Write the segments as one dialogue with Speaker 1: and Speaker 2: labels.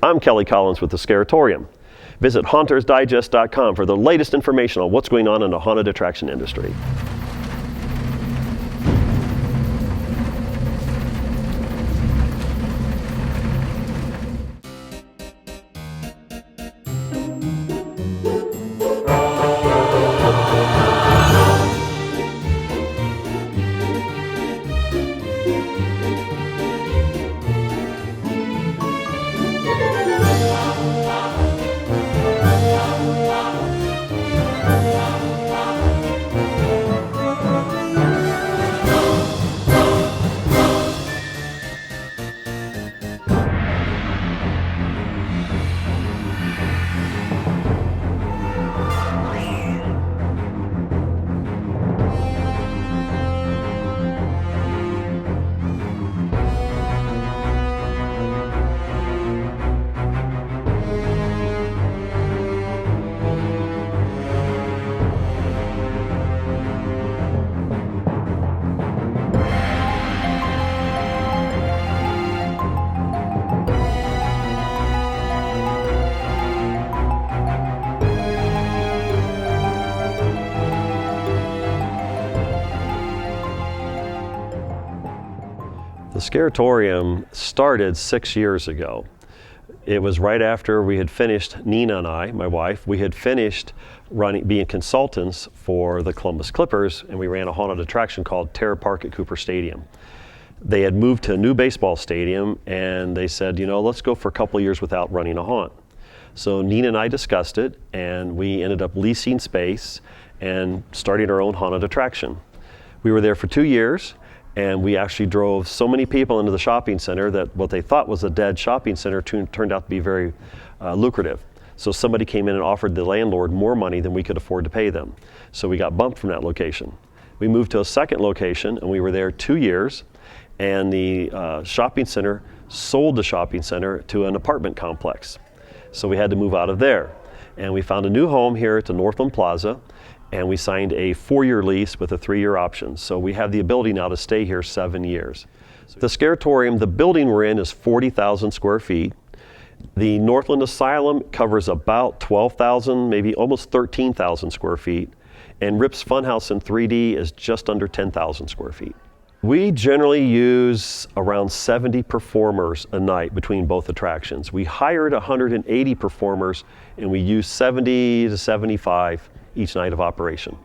Speaker 1: I'm Kelly Collins with the ScareAtorium. Visit HauntersDigest.com for the latest information on what's going on in the haunted attraction industry. The ScareAtorium started 6 years ago. It was right after we had finished, Nina and I, my wife, we had finished being consultants for the Columbus Clippers, and we ran a haunted attraction called Terror Park at Cooper Stadium. They had moved to a new baseball stadium, and they said, you know, let's go for a couple of years without running a haunt. So Nina and I discussed it, and we ended up leasing space and starting our own haunted attraction. We were there for 2 years, and we actually drove so many people into the shopping center that what they thought was a dead shopping center turned out to be very lucrative. So somebody came in and offered the landlord more money than we could afford to pay them. So we got bumped from that location. We moved to a second location, and we were there 2 years, and the shopping center sold the shopping center to an apartment complex. So we had to move out of there. And we found a new home here at the Northland Plaza, and we signed a 4-year lease with a 3-year option. So we have the ability now to stay here 7 years. The ScareAtorium, the building we're in is 40,000 square feet. The Northland Asylum covers about 12,000, maybe almost 13,000 square feet. And Rip's Funhouse in 3D is just under 10,000 square feet. We generally use around 70 performers a night between both attractions. We hired 180 performers, and we use 70 to 75 each night of operation.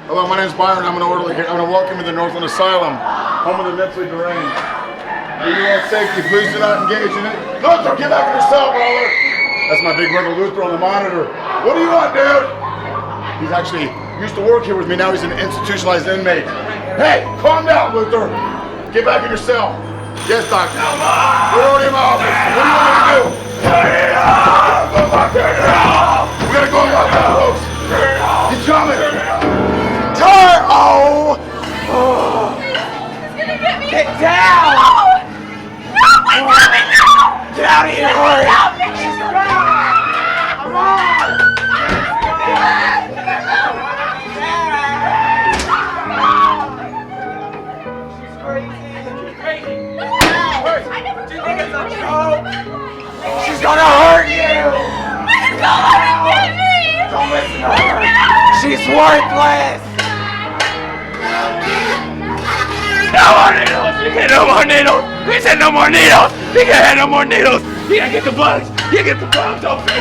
Speaker 2: Hello, my name is Byron. I'm an orderly here. I'm going to welcome you to the Northland Asylum, home of the mentally deranged. For your own safety, please do not engage in it. Luther, get back in your cell, brother. That's my big brother Luther on the monitor. What do you want, dude? He's actually used to work here with me. Now he's an institutionalized inmate. Hey, calm down, Luther. Get back in your cell. Yes, doctor. We're already in my office. What do you want me to do? We gotta go about that, folks. He's coming.
Speaker 3: Get down! No! No, my God, no! Get out of here, hurry! Help me! Come on! She's crazy. I never do you think it's a joke? She's gonna hurt you! Don't let her get me! Don't listen to her! She's worthless! No more needles! You can't no more needles! We said no more needles! You can't have no more needles! You gotta get the bugs! You get the bugs off me!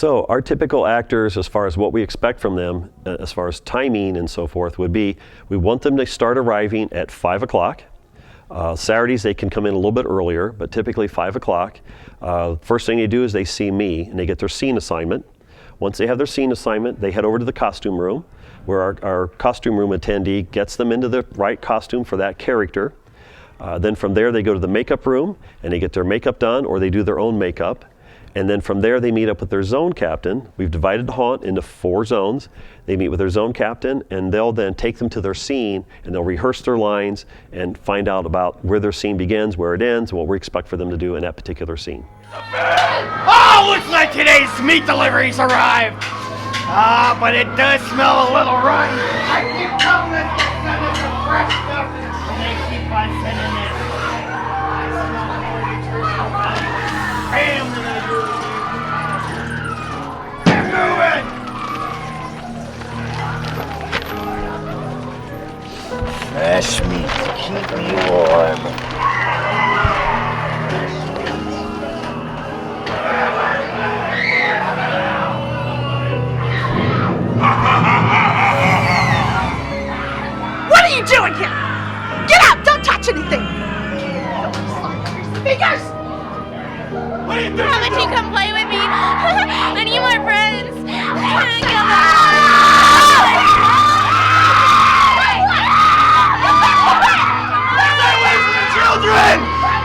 Speaker 1: So our typical actors, as far as what we expect from them, as far as timing and so forth, would be we want them to start arriving at 5 o'clock. Saturdays they can come in a little bit earlier, but typically 5 o'clock. First thing they do is they see me and they get their scene assignment. Once they have their scene assignment, they head over to the costume room, where our costume room attendee gets them into the right costume for that character. Then from there they go to the makeup room and they get their makeup done, or they do their own makeup. And then from there they meet up with their zone captain. We've divided the haunt into 4 zones. They meet with their zone captain and they'll then take them to their scene and they'll rehearse their lines and find out about where their scene begins, where it ends, and what we expect for them to do in that particular scene.
Speaker 3: Oh, looks like today's meat delivery's arrived. But it does smell a little rotten. I keep telling them to send us some fresh stuff, and they keep on sending this. I smell more nutrition value. Bam, they're gonna do it. Get moving! Fresh meat to keep me warm.
Speaker 4: What are you doing here? Get out! Don't touch anything! Fingers!
Speaker 3: What are you doing?
Speaker 5: How about you come play with me? I need more friends.
Speaker 3: Stay away from the children!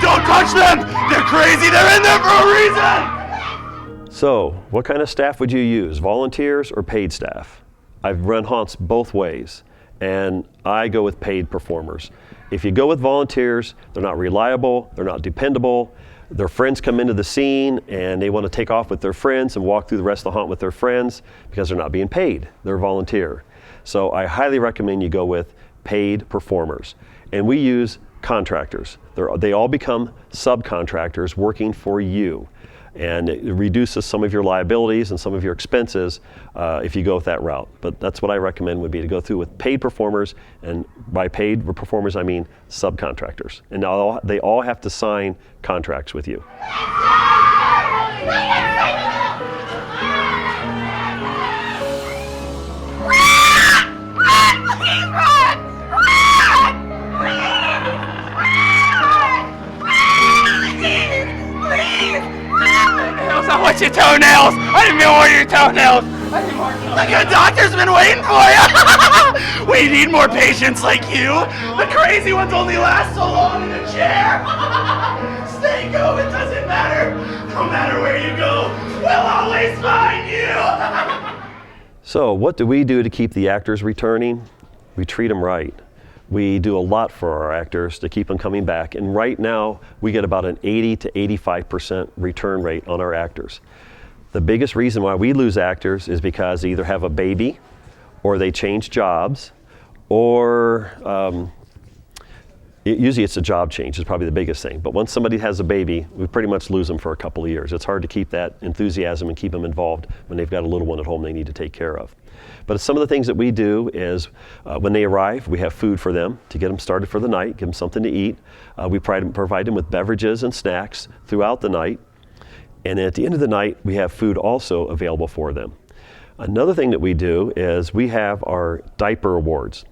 Speaker 3: Don't touch them! They're crazy! They're in there for a reason!
Speaker 1: So, what kind of staff would you use, volunteers or paid staff? I've run haunts both ways, and I go with paid performers. If you go with volunteers, they're not reliable, they're not dependable. Their friends come into the scene and they want to take off with their friends and walk through the rest of the haunt with their friends because they're not being paid. They're a volunteer. So I highly recommend you go with paid performers. And we use contractors. They all become subcontractors working for you. And it reduces some of your liabilities and some of your expenses if you go with that route. But that's what I recommend would be to go through with paid performers, and by paid performers I mean subcontractors. And they all have to sign contracts with you.
Speaker 3: I want your toenails! I didn't even want your toenails! The good doctor's been waiting for you! We need more patients like you! The crazy ones only last so long in a chair! Stay go, it doesn't matter! No matter where you go, we'll always find you!
Speaker 1: So what do we do to keep the actors returning? We treat them right. We do a lot for our actors to keep them coming back. And right now, we get about an 80 to 85% return rate on our actors. The biggest reason why we lose actors is because they either have a baby, or they change jobs, or usually it's a job change is probably the biggest thing. But once somebody has a baby, we pretty much lose them for a couple of years. It's hard to keep that enthusiasm and keep them involved when they've got a little one at home they need to take care of. But some of the things that we do is when they arrive, we have food for them to get them started for the night, give them something to eat. We provide them with beverages and snacks throughout the night. And at the end of the night, we have food also available for them. Another thing that we do is we have our diaper awards.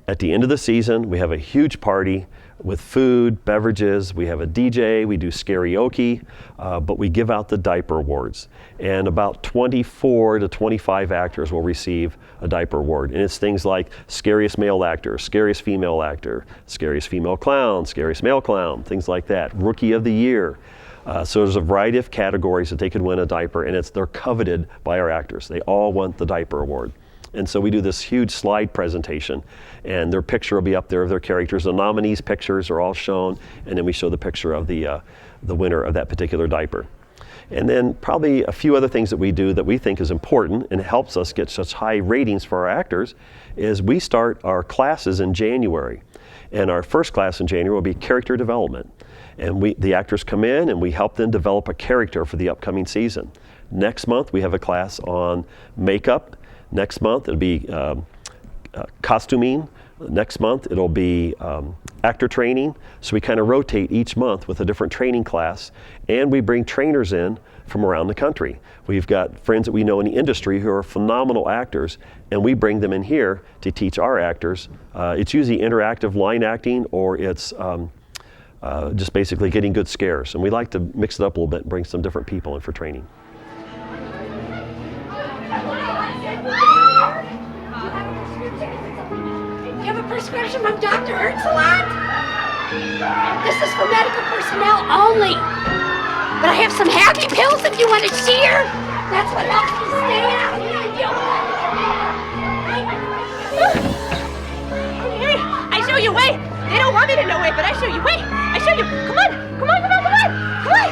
Speaker 1: At the end of the season, we have a huge party with food, beverages, we have a DJ, we do ScareAtorium, but we give out the diaper awards. And about 24 to 25 actors will receive a diaper award. And it's things like scariest male actor, scariest female actor, scariest female clown, scariest male clown, things like that, rookie of the year. So there's a variety of categories that they could win a diaper, and they're coveted by our actors. They all want the diaper award. And so we do this huge slide presentation, and their picture will be up there of their characters. The nominees' pictures are all shown, and then we show the picture of the winner of that particular diaper. And then probably a few other things that we do that we think is important and helps us get such high ratings for our actors is we start our classes in January. And our first class in January will be character development. And the actors come in and we help them develop a character for the upcoming season. Next month we have a class on makeup. Next month it'll be costuming. Next month it'll be actor training. So we kind of rotate each month with a different training class, and we bring trainers in from around the country. We've got friends that we know in the industry who are phenomenal actors, and we bring them in here to teach our actors. It's usually interactive line acting, or it's just basically getting good scares. And we like to mix it up a little bit and bring some different people in for training.
Speaker 6: You have a prescription from Dr. Hertzlot? This is for medical personnel only. But I have some happy pills if you want to cheer. That's what helps me stay out here and deal with it.
Speaker 4: I show you way. They don't want me to know way, but I show you way. I show you. Come on. Come on, come on, come on. Come on.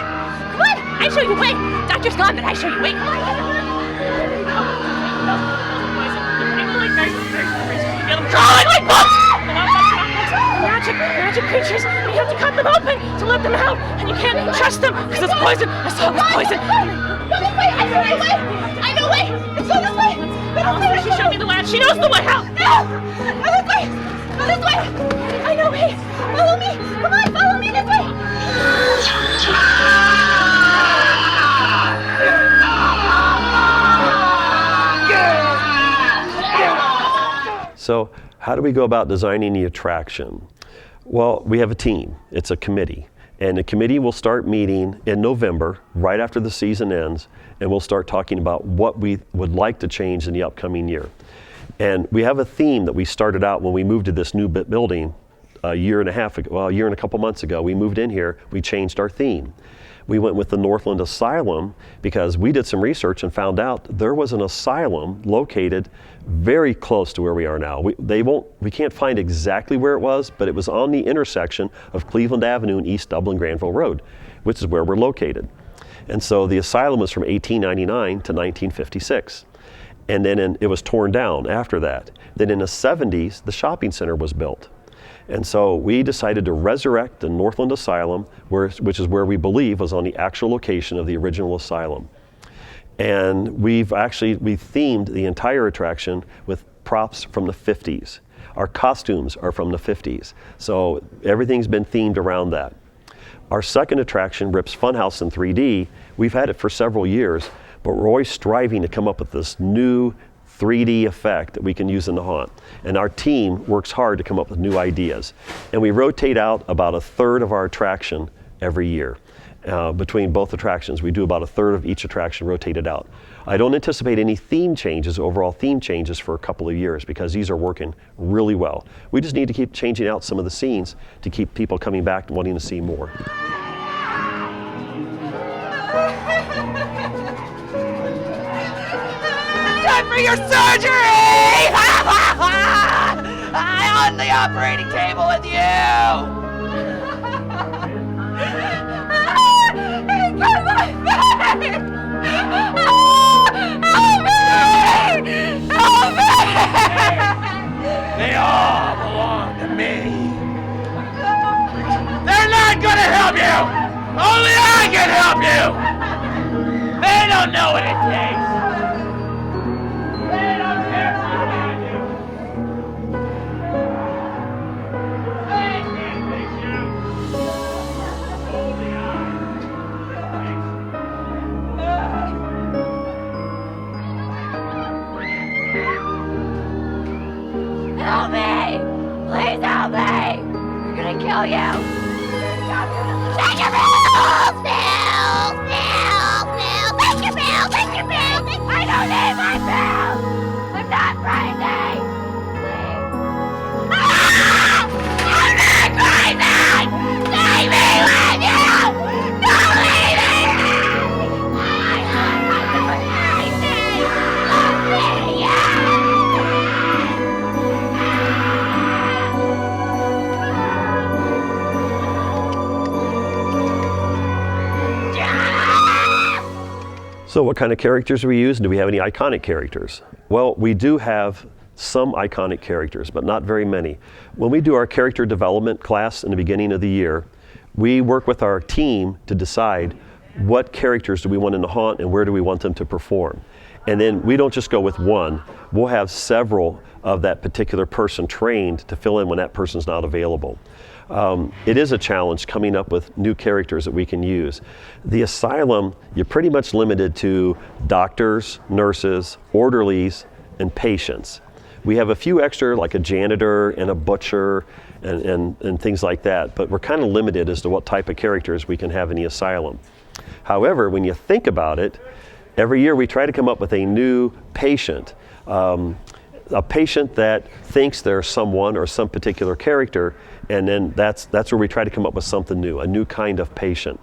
Speaker 4: Come on. I show you way. Doctor's gone, but I show you way. Come on. Crawling like bugs! Magic creatures. You have to cut them open to let them out. And you can't trust them because it's poison. I saw it was poison.
Speaker 6: Go this way. I know the way. I know way. It's go this way. Go this way.
Speaker 4: She showed me the way. She knows the way out.
Speaker 6: No. Go this way. Go this way. I know way. Follow me. Come on. Follow me this way.
Speaker 1: So how do we go about designing the attraction? Well, we have a team. It's a committee. And the committee will start meeting in November, right after the season ends, and we'll start talking about what we would like to change in the upcoming year. And we have a theme that we started out when we moved to this new building a year and a couple months ago. We moved in here, we changed our theme. We went with the Northland Asylum because we did some research and found out there was an asylum located very close to where we are now. We can't find exactly where it was, but it was on the intersection of Cleveland Avenue and East Dublin Granville Road, which is where we're located. And so the asylum was from 1899 to 1956. And then it was torn down after that. Then in the 70s, the shopping center was built. And so we decided to resurrect the Northland Asylum, which is where we believe was on the actual location of the original asylum. And we've themed the entire attraction with props from the 50s. Our costumes are from the 50s. So everything's been themed around that. Our second attraction, Rip's Funhouse in 3D, we've had it for several years, but we're always striving to come up with this new 3D effect that we can use in the haunt. And our team works hard to come up with new ideas. And we rotate out about a third of our attraction every year. Between both attractions, we do about a third of each attraction rotated out. I don't anticipate any overall theme changes for a couple of years because these are working really well. We just need to keep changing out some of the scenes to keep people coming back and wanting to see more.
Speaker 3: Time for your surgery! I'm on the operating table with you! They all belong to me. They're not gonna help you! Only I can help you! They don't know what it takes. They don't care what I do. They can't fix you. Only
Speaker 6: Help me! Please help me! We're gonna kill you! Take your pills! Pills! Pills! Pills! Take your pills! Take your pills! I don't need my pills! I'm not crazy! Please. Ah! I'm not crazy! Take me with you! Don't leave me! I'm not crazy! Let me out!
Speaker 1: So what kind of characters do we use? Do we have any iconic characters? Well, we do have some iconic characters, but not very many. When we do our character development class in the beginning of the year, we work with our team to decide what characters do we want in the haunt and where do we want them to perform. And then we don't just go with one, we'll have several of that particular person trained to fill in when that person's not available. It is a challenge coming up with new characters that we can use. The asylum, you're pretty much limited to doctors, nurses, orderlies, and patients. We have a few extra, like a janitor and a butcher and things like that, but we're kind of limited as to what type of characters we can have in the asylum. However, when you think about it, every year we try to come up with a new patient. A patient that thinks they're someone or some particular character, and then that's where we try to come up with something new, a new kind of patient.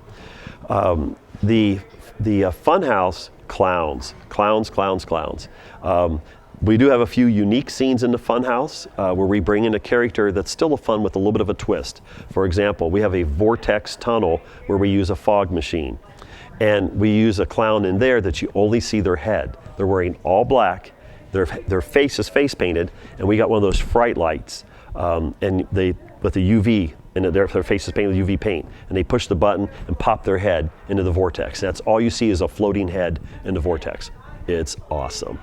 Speaker 1: The funhouse, clowns. We do have a few unique scenes in the funhouse where we bring in a character that's still a fun with a little bit of a twist. For example, we have a vortex tunnel where we use a fog machine. And we use a clown in there that you only see their head. They're wearing all black, their face is face painted, and we got one of those fright lights, and they with the UV, and their face is painted with UV paint, and they push the button and pop their head into the vortex. That's all you see is a floating head in the vortex. It's awesome.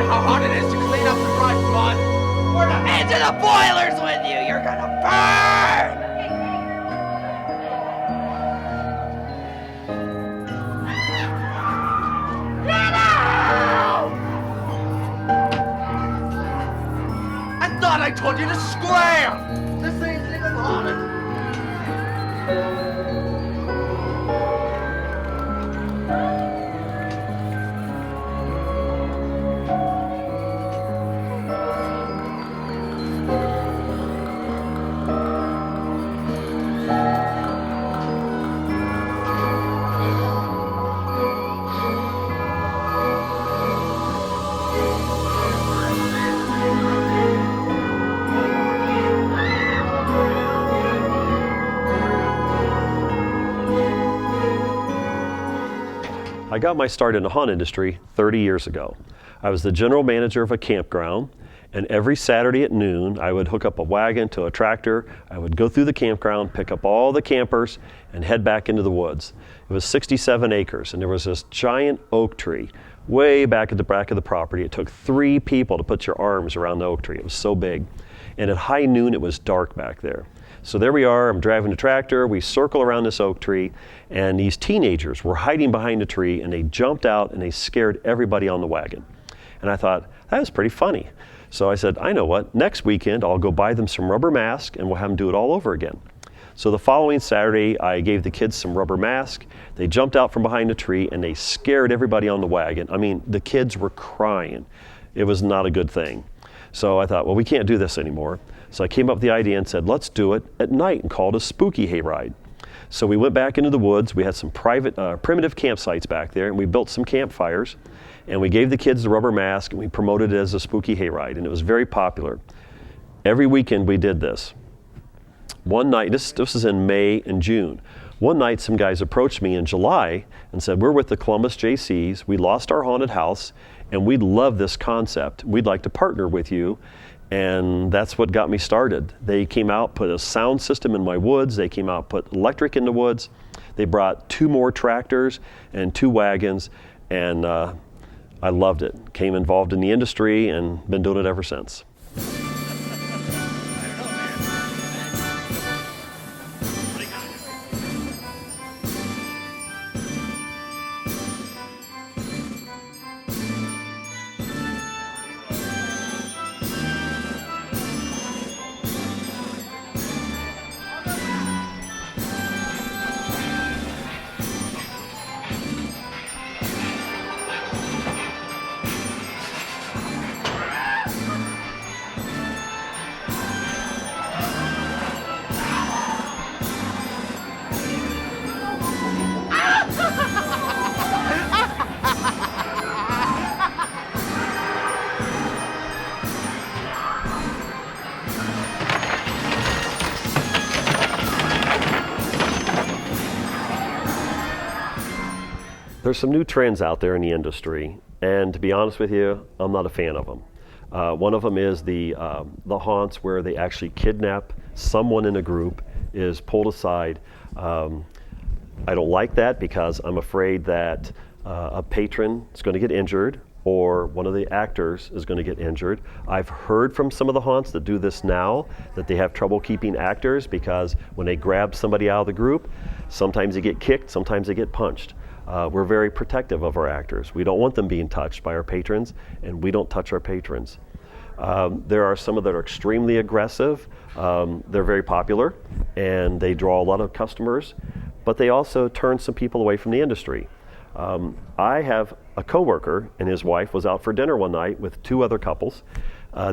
Speaker 3: How hard it is to clean up the bright mud? We're into the boilers with you! You're gonna burn! Get out! I thought I told you to scram! This thing's even haunted.
Speaker 1: I got my start in the haunt industry 30 years ago. I was the general manager of a campground, and every Saturday at noon, I would hook up a wagon to a tractor. I would go through the campground, pick up all the campers, and head back into the woods. It was 67 acres, and there was this giant oak tree way back at the back of the property. It took 3 people to put your arms around the oak tree. It was so big. And at high noon, it was dark back there. So there we are, I'm driving the tractor, we circle around this oak tree, and these teenagers were hiding behind the tree, and they jumped out and they scared everybody on the wagon. And I thought, that was pretty funny. So I said, I know what, next weekend I'll go buy them some rubber masks and we'll have them do it all over again. So the following Saturday, I gave the kids some rubber masks. They jumped out from behind the tree and they scared everybody on the wagon. I mean, the kids were crying. It was not a good thing. So I thought, well, we can't do this anymore. So I came up with the idea and said, let's do it at night and call it a spooky hayride. So we went back into the woods. We had some private, primitive campsites back there, and we built some campfires. And we gave the kids the rubber mask, and we promoted it as a spooky hayride, and it was very popular. Every weekend we did this. One night, this is in May and June. One night some guys approached me in July and said, we're with the Columbus JCs, we lost our haunted house, and we love this concept. We'd like to partner with you. And that's what got me started. They came out, put a sound system in my woods. They came out, put electric in the woods. They brought 2 more tractors and 2 wagons, and I loved it. Came involved in the industry and been doing it ever since. There's some new trends out there in the industry, and to be honest with you, I'm not a fan of them. One of them is the haunts where they actually kidnap someone in a group, is pulled aside. I don't like that because I'm afraid that a patron is going to get injured or one of the actors is going to get injured. I've heard from some of the haunts that do this now that they have trouble keeping actors because when they grab somebody out of the group, sometimes they get kicked, sometimes they get punched. We're very protective of our actors. We don't want them being touched by our patrons, and we don't touch our patrons. There are some that are extremely aggressive. They're very popular, and they draw a lot of customers, but they also turn some people away from the industry. I have a coworker, and his wife was out for dinner one night with two other couples.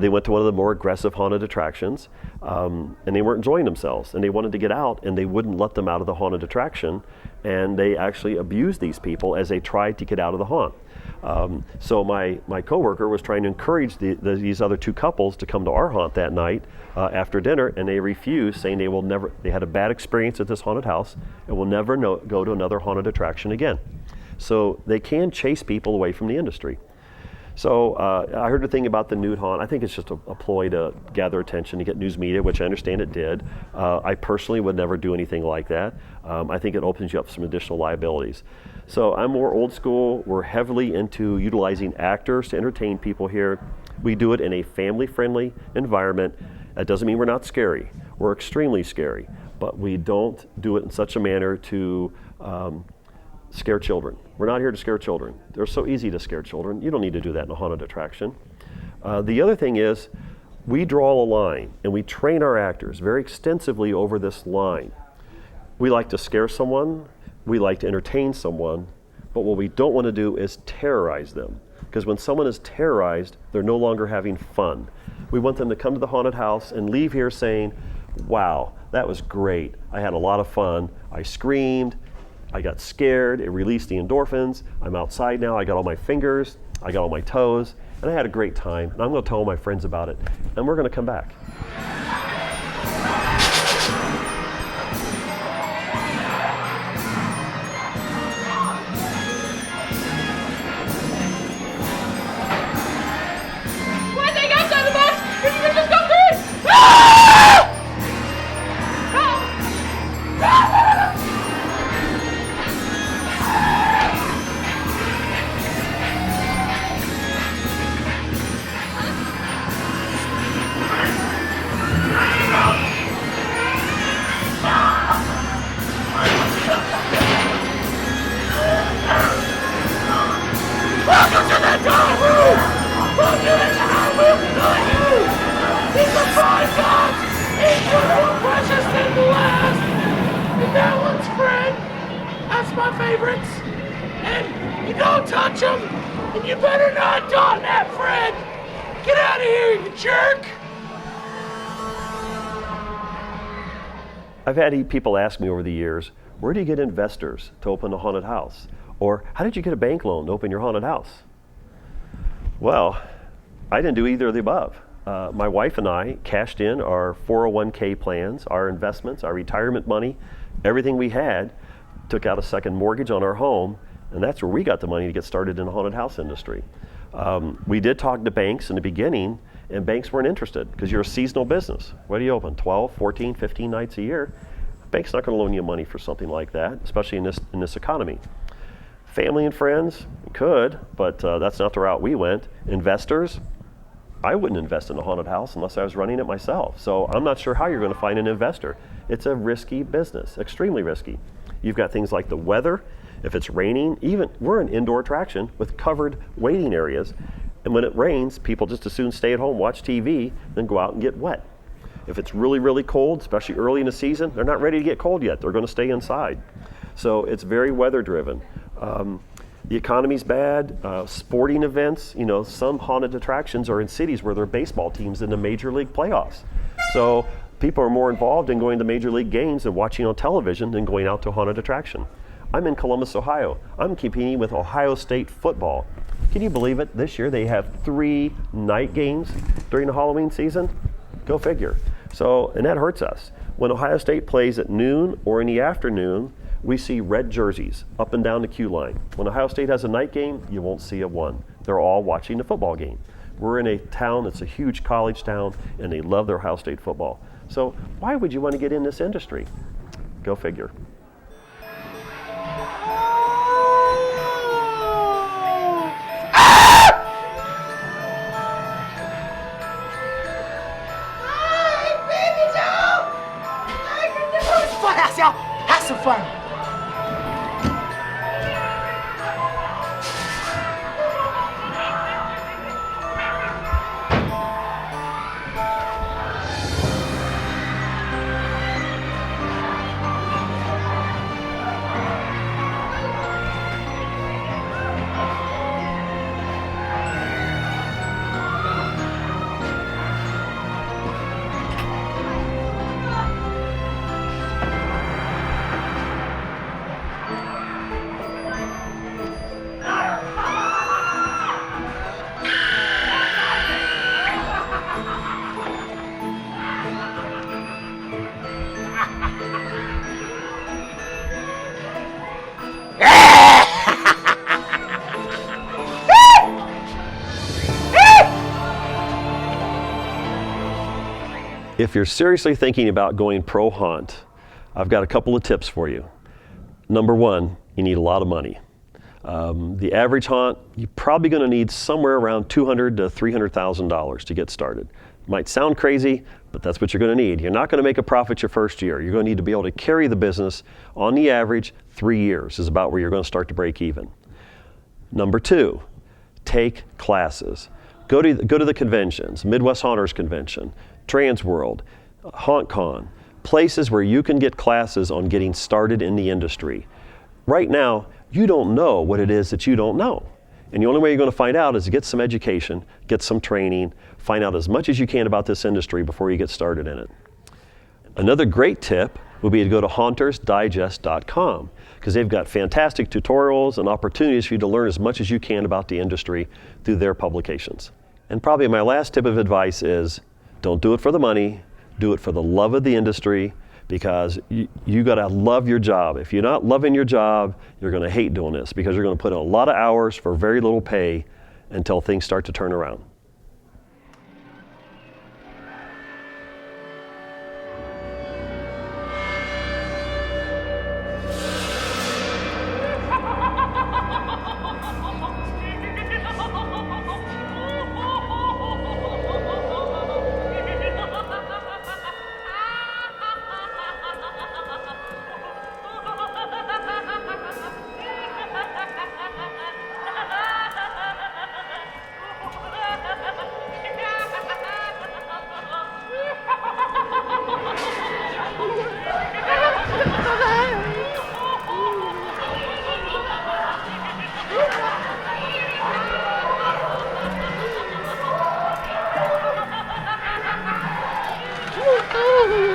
Speaker 1: They went to one of the more aggressive haunted attractions, and they weren't enjoying themselves, and they wanted to get out, and they wouldn't let them out of the haunted attraction, and they actually abused these people as they tried to get out of the haunt. So my coworker was trying to encourage these other two couples to come to our haunt that night after dinner, and they refused, saying they had a bad experience at this haunted house and will never go to another haunted attraction again. So they can chase people away from the industry. So I heard a thing about the nude haunt. I think it's just a ploy to gather attention, to get news media, which I understand it did. I personally would never do anything like that. I think it opens you up some additional liabilities. So I'm more old school. We're heavily into utilizing actors to entertain people here. We do it in a family-friendly environment. That doesn't mean we're not scary. We're extremely scary, but we don't do it in such a manner to scare children. We're not here to scare children. They're so easy to scare children. You don't need to do that in a haunted attraction. The other thing is we draw a line and we train our actors very extensively over this line. We like to scare someone, we like to entertain someone, but what we don't want to do is terrorize them. Because when someone is terrorized, they're no longer having fun. We want them to come to the haunted house and leave here saying, wow, that was great. I had a lot of fun. I screamed. I got scared, it released the endorphins, I'm outside now, I got all my fingers, I got all my toes, and I had a great time, and I'm gonna tell all my friends about it, and we're gonna come back.
Speaker 3: One thing outside the box, and you can just go through it! Ah! Welcome to the dark room! Welcome to the hell will kill you! These are fine gods! Each one more precious than the last! And that one's Fred! That's my favorites! And you don't touch them! And you better not taunt that Fred! Get out of here, you jerk!
Speaker 1: I've had people ask me over the years, where do you get investors to open a haunted house? Or how did you get a bank loan to open your haunted house? Well, I didn't do either of the above. My wife and I cashed in our 401k plans, our investments, our retirement money, everything we had, took out a second mortgage on our home, and that's where we got the money to get started in the haunted house industry. We did talk to banks in the beginning, and banks weren't interested because you're a seasonal business. What do you open, 12, 14, 15 nights a year? Bank's not going to loan you money for something like that, especially in this economy. Family and friends could, but that's not the route we went. Investors, I wouldn't invest in a haunted house unless I was running it myself. So I'm not sure how you're going to find an investor. It's a risky business, extremely risky. You've got things like the weather. If it's raining, we're an indoor attraction with covered waiting areas. And when it rains, people just as soon stay at home, watch TV, than go out and get wet. If it's really, really cold, especially early in the season, they're not ready to get cold yet. They're going to stay inside. So it's very weather driven. The economy's bad. Sporting events, some haunted attractions are in cities where there are baseball teams in the major league playoffs. So people are more involved in going to major league games and watching on television than going out to a haunted attraction. I'm in Columbus, Ohio. I'm competing with Ohio State football. Can you believe it? This year they have 3 night games during the Halloween season. Go figure. So, and that hurts us. When Ohio State plays at noon or in the afternoon, we see red jerseys up and down the queue line. When Ohio State has a night game, you won't see a one. They're all watching the football game. We're in a town that's a huge college town, and they love their Ohio State football. So why would you want to get in this industry? Go figure.
Speaker 3: Have some fun.
Speaker 1: If you're seriously thinking about going pro hunt, I've got a couple of tips for you. Number one, you need a lot of money. The average hunt, you're probably going to need somewhere around $200,000 to $300,000 to get started. Might sound crazy, but that's what you're going to need. You're not going to make a profit your first year. You're going to need to be able to carry the business on the average 3 years is about where you're going to start to break even. Number two, take classes. Go to the conventions, Midwest Hunters Convention, Transworld, HauntCon, places where you can get classes on getting started in the industry. Right now, you don't know what it is that you don't know. And the only way you're going to find out is to get some education, get some training, find out as much as you can about this industry before you get started in it. Another great tip would be to go to huntersdigest.com because they've got fantastic tutorials and opportunities for you to learn as much as you can about the industry through their publications. And probably my last tip of advice is don't do it for the money, do it for the love of the industry because you got to love your job. If you're not loving your job, you're going to hate doing this because you're going to put in a lot of hours for very little pay until things start to turn around.
Speaker 6: Oh,